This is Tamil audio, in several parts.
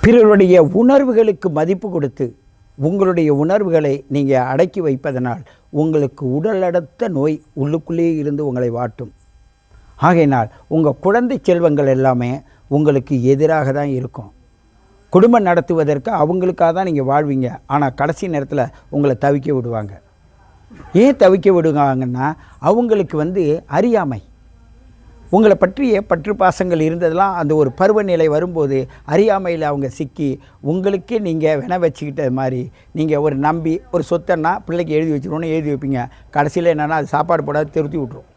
பிறருடைய உணர்வுகளுக்கு மதிப்பு கொடுத்து உங்களுடைய உணர்வுகளை நீங்கள் அடக்கி வைப்பதனால் உங்களுக்கு உடலடத்த நோய் உள்ளுக்குள்ளேயே இருந்து உங்களை வாட்டும். ஆகையினால் உங்கள் குழந்தை செல்வங்கள் எல்லாமே உங்களுக்கு எதிராக தான் இருக்கும். குடும்பம் நடத்துவதற்கு அவங்களுக்காக தான் நீங்கள் வாழ்வீங்க. ஆனால் கடைசி நேரத்தில் உங்களை தவிக்க விடுவாங்க. ஏன் தவிக்க விடுவாங்கன்னா அவங்களுக்கு அறியாமை. உங்களை பற்றிய பற்று பாசங்கள் இருந்ததெல்லாம் அந்த ஒரு பருவநிலை வரும்போது அறியாமையில் அவங்க சிக்கி உங்களுக்கே நீங்கள் வினை வச்சுக்கிட்ட மாதிரி நீங்கள் ஒரு நம்பி ஒரு சொத்தன்னா பிள்ளைக்கு எழுதி வச்சுருவோன்னு எழுதி வைப்பீங்க. கடைசியில் என்னென்னா அது சாப்பாடு போடாது திருத்தி விட்ரும்.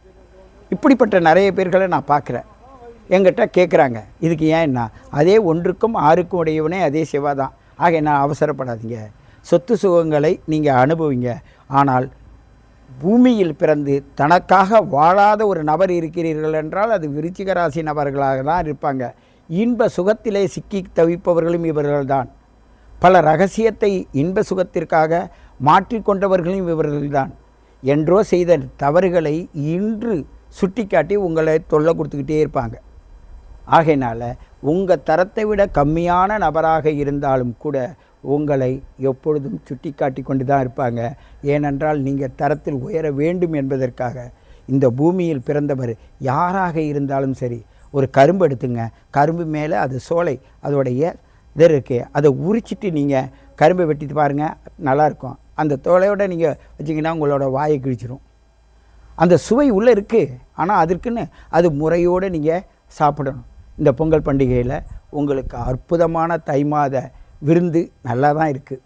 இப்படிப்பட்ட நிறைய பேர்களை நான் பார்க்குறேன். எங்கிட்ட கேட்குறாங்க இதுக்கு ஏன்னா அதே ஒன்றுக்கும் ஆறுக்கும் உடையவனே அதே சிவா தான். ஆக நான் அவசரப்படாதீங்க. சொத்து சுகங்களை நீங்கள் அனுபவிங்க. ஆனால் பூமியில் பிறந்து தனக்காக வாழாத ஒரு நபர் இருக்கிறீர்கள் என்றால் அது விருச்சிக ராசி நபர்களாக தான் இருப்பாங்க. இன்ப சுகத்திலே சிக்கி தவிப்பவர்களும் இவர்கள்தான். பல ரகசியத்தை இன்ப சுகத்திற்காக மாற்றிக்கொண்டவர்களும் இவர்கள்தான். என்றோ செய்த தவறுகளை இன்று சுட்டிக்காட்டி உங்களை தொல்லை கொடுத்துக்கிட்டே இருப்பாங்க. ஆகையினால் உங்கள் தரத்தை விட கம்மியான நபராக இருந்தாலும் கூட உங்களை எப்பொழுதும் சுட்டி காட்டி கொண்டு தான் இருப்பாங்க. ஏனென்றால் நீங்கள் தரத்தில் உயர வேண்டும் என்பதற்காக இந்த பூமியில் பிறந்தவர் யாராக இருந்தாலும் சரி. ஒரு கரும்பு எடுத்துங்க, கரும்பு மேலே அது சோலை அதோடைய இது இருக்குது, அதை உரிச்சிட்டு நீங்கள் கரும்பை வெட்டிட்டு பாருங்கள், நல்லாயிருக்கும். அந்த தோலையோடு நீங்கள் வச்சிங்கன்னா உங்களோட வாயை கிழிச்சிடும். அந்த சுவை உள்ளே இருக்குது. ஆனால் அதற்குன்னு அது முறையோடு நீங்கள் சாப்பிடணும். இந்த பொங்கல் பண்டிகையில் உங்களுக்கு அற்புதமான தை மாத விருந்து நல்லா தான் இருக்குது.